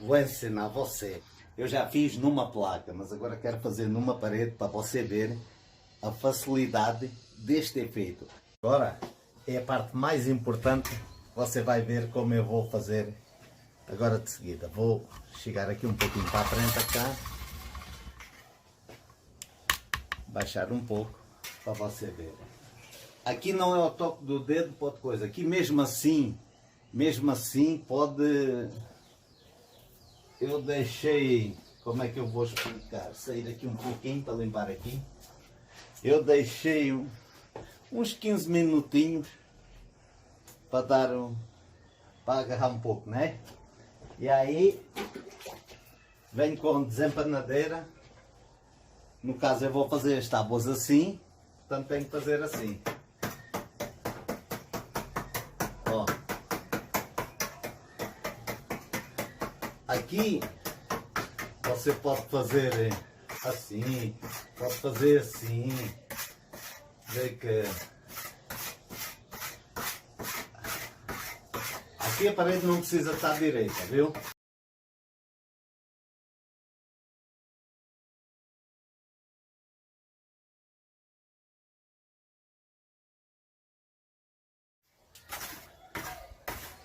vou ensinar você. Eu já fiz numa placa, mas agora quero fazer numa parede para você ver a facilidade deste efeito. Agora é a parte mais importante, você vai ver como eu vou fazer agora de seguida. Vou chegar aqui um pouquinho para a frente cá, baixar um pouco para você ver. Aqui não é o toque do dedo, pode coisa. Aqui mesmo assim pode... Eu deixei, como é que eu vou explicar? Sair aqui um pouquinho para limpar aqui. Eu deixei uns 15 minutinhos para dar para agarrar um pouco, né? E aí venho com desempanadeira. No caso eu vou fazer as tábuas assim, portanto tenho que fazer assim. Ó. Aqui você pode fazer assim, pode fazer assim. Vê que aqui a parede não precisa estar direita, viu?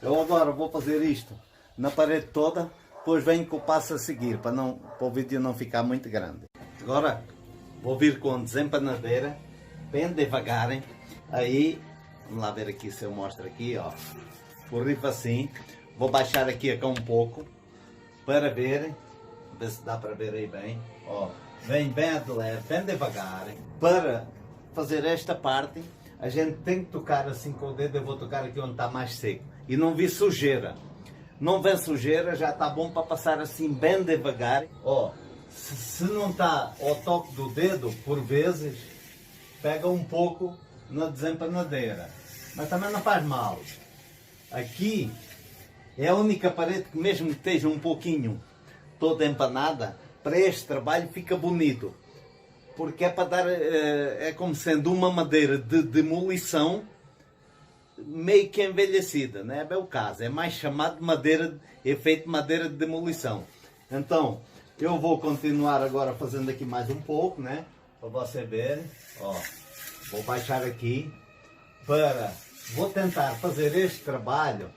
Eu agora vou fazer isto na parede toda, depois venho com o passo a seguir, para o vídeo não ficar muito grande. Agora vou vir com desempanadeira, bem devagar, hein? Aí, vamos lá ver aqui se eu mostro aqui, ó. Borrifo assim, vou baixar aqui um pouco, para ver se dá para ver aí bem, ó. Vem bem de leve, bem devagar. Para fazer esta parte, a gente tem que tocar assim com o dedo, eu vou tocar aqui onde está mais seco. E não vi sujeira. Não vê sujeira, já está bom para passar assim bem devagar. Ó, se não está ao toque do dedo, por vezes, pega um pouco na desempanadeira. Mas também não faz mal. Aqui é a única parede que mesmo que esteja um pouquinho toda empanada, para este trabalho fica bonito. Porque é para dar, é como sendo uma madeira de demolição, meio que envelhecida, não é bem o caso, é mais chamado de madeira, efeito de madeira de demolição. Então, eu vou continuar agora fazendo aqui mais um pouco, né? Para você ver, ó, vou baixar aqui, vou tentar fazer este trabalho,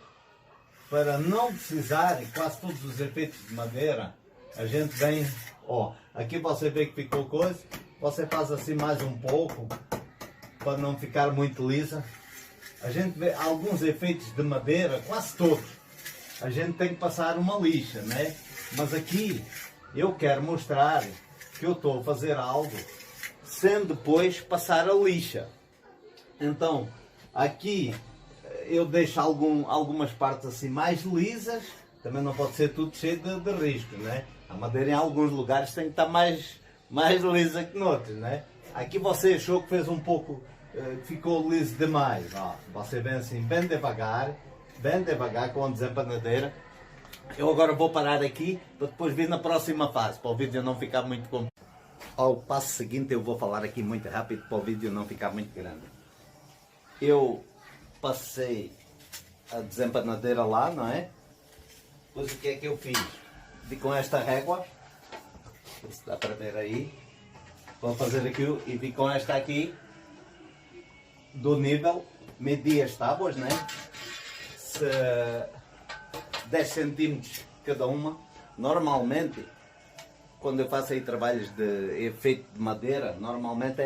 para não precisar, quase todos os efeitos de madeira, a gente vem, ó, aqui você vê que ficou coisa, você faz assim mais um pouco, para não ficar muito lisa. A gente vê alguns efeitos de madeira, quase todos, a gente tem que passar uma lixa, né? Mas aqui eu quero mostrar que eu estou a fazer algo sem depois passar a lixa. Então, aqui eu deixo algumas partes assim mais lisas, também não pode ser tudo cheio de riscos, né? A madeira em alguns lugares tem que estar mais lisa que noutros, né? Aqui você achou que fez um pouco... ficou liso demais, ó. Você vem assim bem devagar com a desempanadeira. Eu agora vou parar aqui para depois vir na próxima fase, para o vídeo não ficar muito complicado. Ao passo seguinte eu vou falar aqui muito rápido para o vídeo não ficar muito grande. Eu passei a desempanadeira lá, não é? Depois o que é que eu fiz? Vi com esta régua, se dá para ver aí, vou fazer aqui e vi com esta aqui do nível, medi as tábuas, né? 10 centímetros cada uma. Normalmente, quando eu faço aí trabalhos de efeito de madeira, normalmente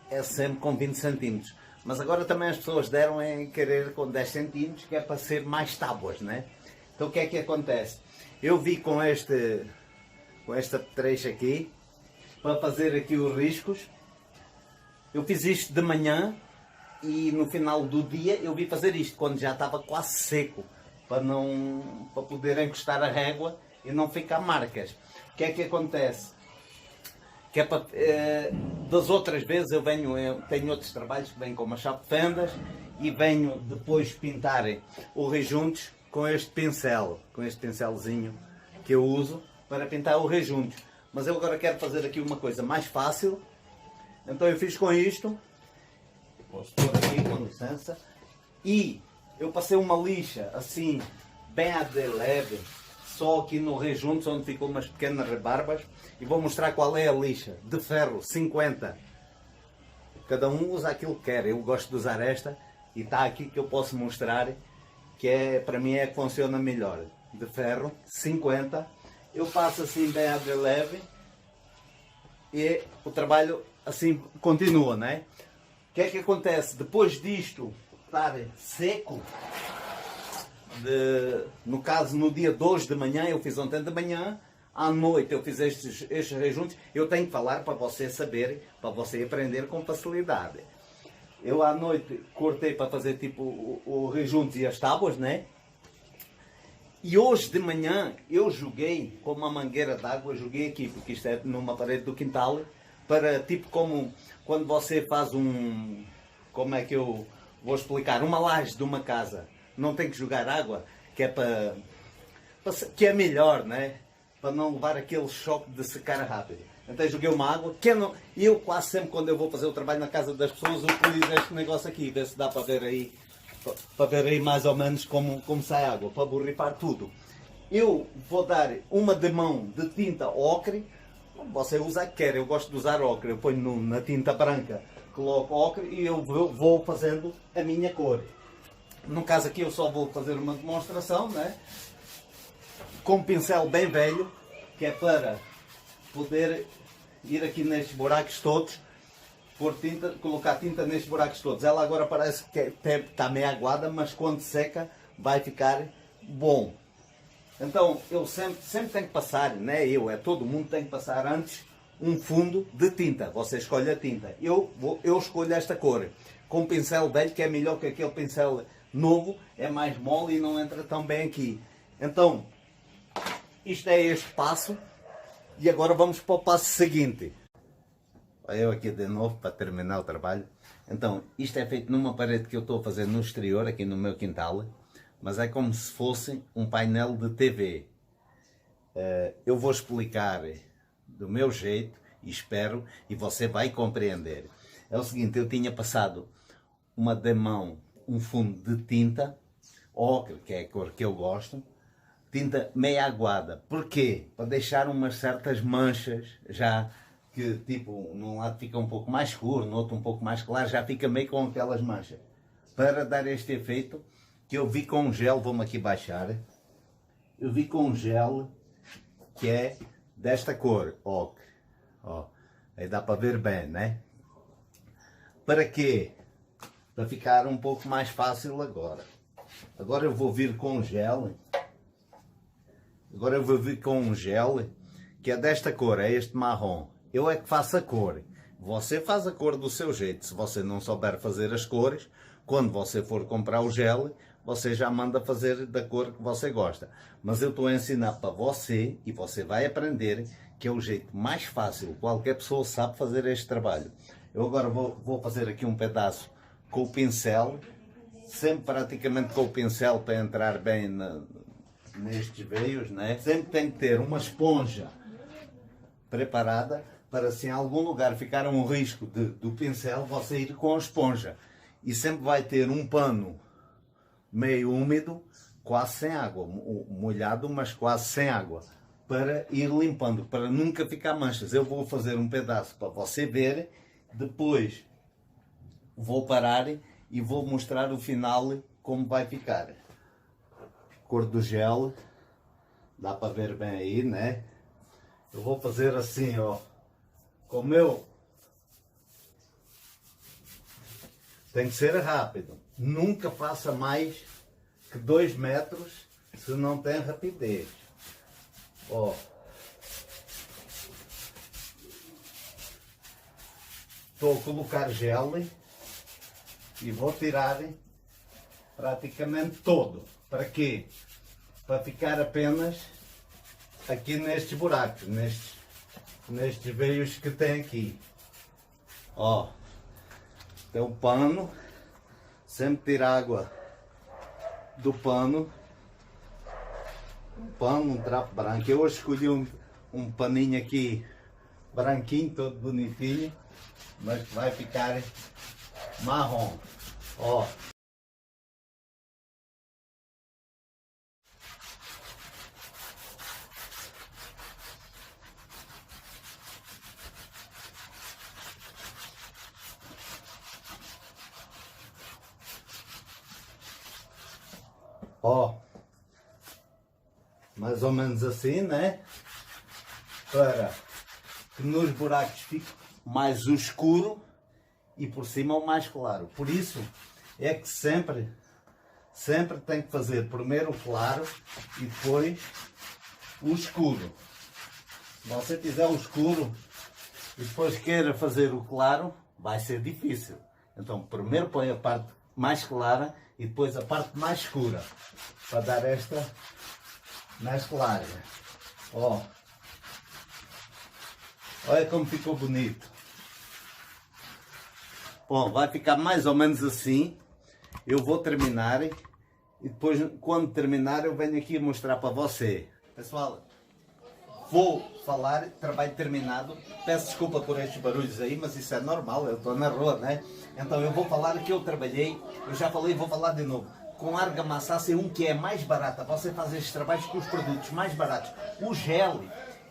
é sempre com 20 centímetros. Mas agora também as pessoas deram em querer com 10 centímetros, que é para ser mais tábuas, né? Então o que é que acontece? Eu vi com esta trecha aqui, para fazer aqui os riscos. Eu fiz isto de manhã, e no final do dia eu vi fazer isto, quando já estava quase seco, para poder encostar a régua e não ficar marcas. O que é que acontece? Que é para, das outras vezes eu tenho outros trabalhos que venho com uma chapa de fendas e venho depois pintar o rejuntos com este pincelzinho que eu uso para pintar o rejuntos. Mas eu agora quero fazer aqui uma coisa mais fácil, então eu fiz com isto. Vou expor aqui, com licença. E eu passei uma lixa assim, bem a de leve, só aqui no rejunto, onde ficam umas pequenas rebarbas, e vou mostrar qual é a lixa de ferro 50. Cada um usa aquilo que quer, eu gosto de usar esta, e está aqui que eu posso mostrar, que é, para mim é que funciona melhor. De ferro 50, eu passo assim bem a de leve, e o trabalho assim continua, né? O que é que acontece? Depois disto estar seco, no caso no dia 2 de manhã, eu fiz ontem de manhã, à noite eu fiz estes rejuntos, eu tenho que falar para você saber, para você aprender com facilidade. Eu à noite cortei para fazer tipo o rejunto e as tábuas, né? E hoje de manhã eu joguei com uma mangueira d'água, joguei aqui, porque isto é numa parede do quintal, para tipo como quando você faz como é que eu vou explicar, uma laje de uma casa, não tem que jogar água, que é que é melhor, né? Para não levar aquele choque de secar rápido. Então joguei uma água, eu quase sempre quando eu vou fazer o trabalho na casa das pessoas, utilizo este negócio aqui, ver se dá para ver aí, mais ou menos como sai água, para borrifar tudo. Eu vou dar uma de mão de tinta ocre, você usa a que quer, eu gosto de usar ocre, eu ponho na tinta branca, coloco ocre e eu vou fazendo a minha cor. No caso aqui eu só vou fazer uma demonstração, né? Com um pincel bem velho, que é para poder ir aqui nestes buracos todos, pôr tinta, colocar tinta nestes buracos todos. Ela agora parece que está meio aguada, mas quando seca vai ficar bom. Então eu sempre tenho que passar, né? Todo mundo tem que passar antes um fundo de tinta. Você escolhe a tinta. Eu escolho esta cor, com um pincel velho, que é melhor que aquele pincel novo, é mais mole e não entra tão bem aqui. Então, isto é este passo, e agora vamos para o passo seguinte. Eu aqui de novo para terminar o trabalho. Então, isto é feito numa parede que eu estou a fazer no exterior, aqui no meu quintal, mas é como se fosse um painel de TV. Eu vou explicar do meu jeito, e espero, e você vai compreender. É o seguinte, eu tinha passado uma demão, um fundo de tinta ocre, que é a cor que eu gosto, tinta meia aguada. Porquê? Para deixar umas certas manchas, já que tipo, num lado fica um pouco mais escuro, no outro um pouco mais claro, já fica meio com aquelas manchas. Para dar este efeito, que eu vi com um gel, vou-me aqui baixar, eu vi com um gel que é desta cor, ocre. Ó, aí dá para ver bem, né? Para quê? Para ficar um pouco mais fácil agora. Agora eu vou vir com um gel. Agora eu vou vir com um gel que é desta cor, é este marrom. Eu é que faço a cor. Você faz a cor do seu jeito. Se você não souber fazer as cores, quando você for comprar o gel, você já manda fazer da cor que você gosta. Mas eu estou a ensinar para você, e você vai aprender, que é o jeito mais fácil. Qualquer pessoa sabe fazer este trabalho. Eu agora vou fazer aqui um pedaço com o pincel, sempre praticamente com o pincel para entrar bem nestes veios, né? Sempre tem que ter uma esponja preparada para, se em algum lugar ficar um risco do pincel, você ir com a esponja. E sempre vai ter um pano meio úmido, quase sem água, molhado, mas quase sem água, para ir limpando, para nunca ficar manchas. Eu vou fazer um pedaço para você ver, depois vou parar e vou mostrar o final como vai ficar. Cor do gel, dá para ver bem aí, né? Eu vou fazer assim, ó, como eu. Tem que ser rápido, nunca faça mais que 2 metros, se não tem rapidez. Ó. Estou a colocar gel e vou tirar praticamente todo. Para quê? Para ficar apenas aqui nestes buracos, nestes veios que tem aqui. Ó, tem o pano, sempre tira água do pano. Um trapo branco. Eu hoje escolhi um paninho aqui branquinho, todo bonitinho, mas vai ficar marrom. Ó. mais ou menos assim, né? Para que nos buracos fique mais o escuro e por cima o mais claro. Por isso é que sempre tem que fazer primeiro o claro e depois o escuro. Se você fizer o escuro e depois queira fazer o claro, vai ser difícil. Então primeiro põe a parte mais clara e depois a parte mais escura, para dar esta mesclagem. Ó, olha como ficou bonito. Bom, vai ficar mais ou menos assim. Eu vou terminar e depois, quando terminar, eu venho aqui mostrar para você. Pessoal, vou falar, trabalho terminado. Peço desculpa por estes barulhos aí, mas isso é normal, eu estou na rua, né? Então eu vou falar que eu trabalhei, eu já falei, vou falar de novo. Com argamassa AC1, que é mais barata, você faz estes trabalhos com os produtos mais baratos. O gel,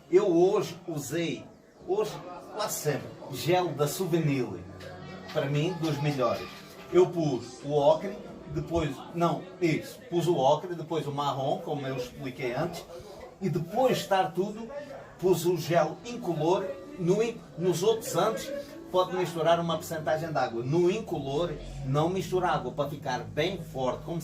eu hoje usei, quase sempre, gel da Souvenir, para mim, dos melhores. Eu pus o ocre, depois, pus o ocre, depois o marrom, como eu expliquei antes, e depois de estar tudo, pus o gel incolor. Nos outros antes, pode misturar uma porcentagem de água. No incolor, não mistura água, para ficar bem forte, como